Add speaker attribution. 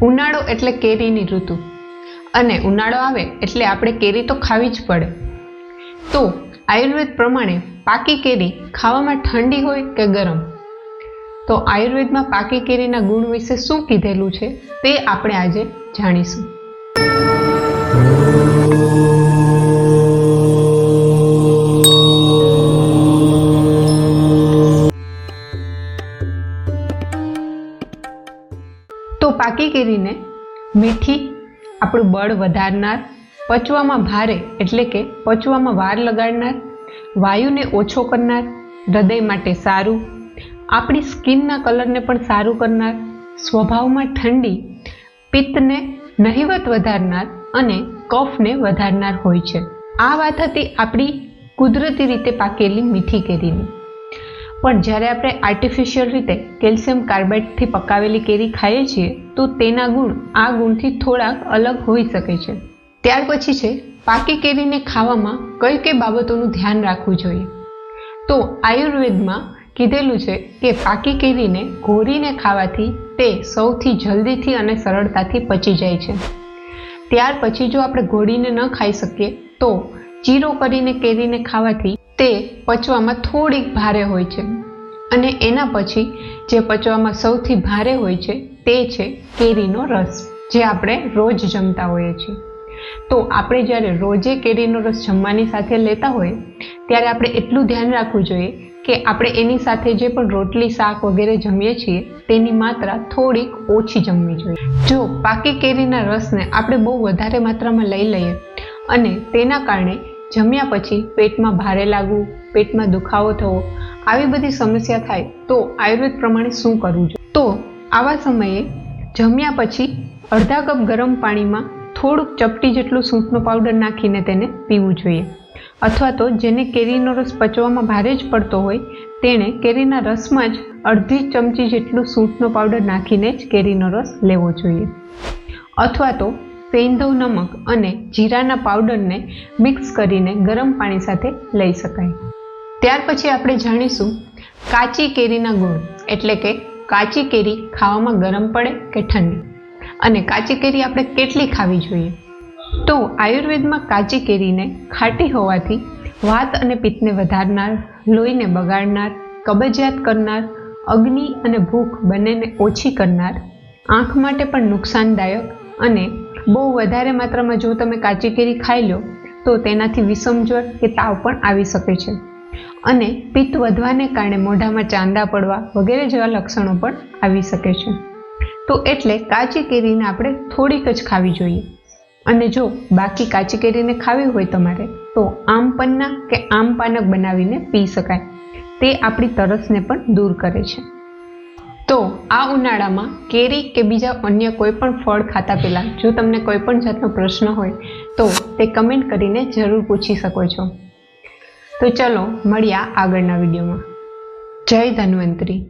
Speaker 1: ઉનાળો એટલે કેરીની ઋતુ અને ઉનાળો આવે એટલે આપણે કેરી તો ખાવી જ પડે. તો આયુર્વેદ પ્રમાણે પાકી કેરી ખાવામાં ઠંડી હોય કે ગરમ? તો આયુર્વેદમાં પાકી કેરીના ગુણ વિશે શું કીધેલું છે તે આપણે આજે જાણીશું. તો પાકી કેરીને મીઠી, આપણું બળ વધારનાર, પચવામાં ભારે એટલે કે પચવામાં વાર લગાડનાર, વાયુને ઓછો કરનાર, હૃદય માટે સારું, આપણી સ્કિનના કલરને પણ સારું કરનાર, સ્વભાવમાં ઠંડી, પિત્તને નહિવત વધારનાર અને કફને વધારનાર હોય છે. આ વાત હતી આપણી કુદરતી રીતે પાકેલી મીઠી કેરીની. પણ જ્યારે આપણે આર્ટિફિશિયલ રીતે કેલ્શિયમ કાર્બાઇડથી પકાવેલી કેરી ખાઈએ છીએ તો તેના ગુણ આ ગુણથી થોડાક અલગ હોઈ શકે છે. ત્યાર પછી છે પાકી કેરીને ખાવામાં કઈ કઈ બાબતોનું ધ્યાન રાખવું જોઈએ. તો આયુર્વેદમાં કીધેલું છે કે પાકી કેરીને ઘોરીને ખાવાથી તે સૌથી જલ્દીથી અને સરળતાથી પચી જાય છે. ત્યાર પછી જો આપણે ઘોળીને ન ખાઈ શકીએ તો ચીરો કરીને કેરીને ખાવાથી તે પચવામાં થોડીક ભારે હોય છે. અને એના પછી જે પચવામાં સૌથી ભારે હોય છે તે છે કેરીનો રસ, જે આપણે રોજ જમતા હોઈએ છીએ. તો આપણે જ્યારે રોજે કેરીનો રસ જમવાની સાથે લેતા હોય ત્યારે આપણે એટલું ધ્યાન રાખવું જોઈએ કે આપણે એની સાથે જે પણ રોટલી, શાક વગેરે જમીએ છીએ તેની માત્રા થોડીક ઓછી જમવી જોઈએ. જો પાકી કેરીના રસને આપણે બહુ વધારે માત્રામાં લઈ લઈએ અને તેના કારણે જમ્યા પછી પેટમાં ભારે લાગવું, પેટમાં દુખાવો થવો, આવી બધી સમસ્યા થાય તો આયુર્વેદ પ્રમાણે શું કરવું જોઈએ? તો આવા સમયે જમ્યા પછી અડધા કપ ગરમ પાણીમાં થોડુંક ચપટી જેટલું સૂંઠનો પાવડર નાખીને તેને પીવું જોઈએ. અથવા તો જેને કેરીનો રસ પચવામાં ભારે જ પડતો હોય તેણે કેરીના રસમાં જ અડધી ચમચી જેટલું સૂંઠનો પાવડર નાખીને જ કેરીનો રસ લેવો જોઈએ. અથવા તો સેંધવ નમક અને જીરાના પાવડરને મિક્સ કરીને ગરમ પાણી સાથે લઈ શકાય. ત્યાર પછી આપણે જાણીશું કાચી કેરીના ગુણ, એટલે કે કાચી કેરી ખાવામાં ગરમ પડે કે ઠંડી, અને કાચી કેરી આપણે કેટલી ખાવી જોઈએ. તો આયુર્વેદમાં કાચી કેરીને ખાટી હોવાથી વાત અને પિત્તને વધારનાર, લોહીને બગાડનાર, કબજિયાત કરનાર, અગ્નિ અને ભૂખ બંનેને ઓછી કરનાર, આંખ માટે પણ નુકસાનદાયક, અને બહુ વધારે માત્રામાં જો તમે કાચી કેરી ખાઈ લો તો તેનાથી વિષમજ્વર કે તાવ પણ આવી શકે છે. અને પિત્ત વધવાને કારણે મોઢામાં ચાંદા પડવા વગેરે જેવા લક્ષણો પણ આવી શકે છે. તો એટલે કાચી કેરીને આપણે થોડીક જ ખાવી જોઈએ. અને જો બાકી કાચી કેરીને ખાવી હોય તમારે તો આમ પન્ના કે આમ પાનક બનાવીને પી શકાય. તે આપણી તરસને પણ દૂર કરે છે. તો આ ઉનાળામાં કેરી કે બીજા અન્ય કોઈ પણ ફળ ખાતા પહેલાં જો તમને કોઈ પણ જાતનો પ્રશ્ન હોય તો તે કમેન્ટ કરીને જરૂર પૂછી શકો છો. તો ચલો મળ્યા આગળના વિડીયોમાં. જય ધન્વંતરી.